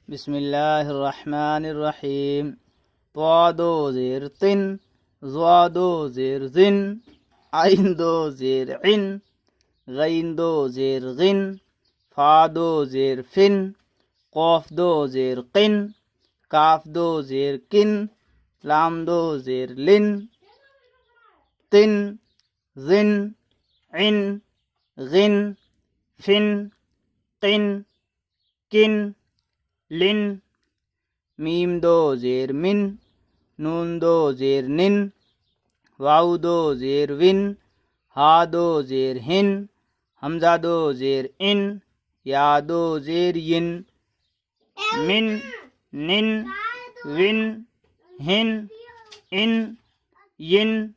बिस्मिल्लाहिर्रहमानिर्रहीम। त्वादो ज़ेर तिन, ज़्वादो ज़ेर ज़िन, आइंदो ज़ेर इन, गइंदो ज़ेर गिन, फादो ज़ेर फिन, कौफदो ज़ेर किन, काफदो ज़ेर किन, लामदो ज़ेर लिन, तिन, जिन, इन, गिन, फिन, किन, किन, लिन, मीम दो ज़ेर मिन, नून दो ज़ेर निन, वाउ दो ज़ेर विन, हा दो ज़ेर हिन, हमजा दो ज़ेर इन, या दो ज़ेर यिन, मिन, निन, विन, हिन, इन, यिन,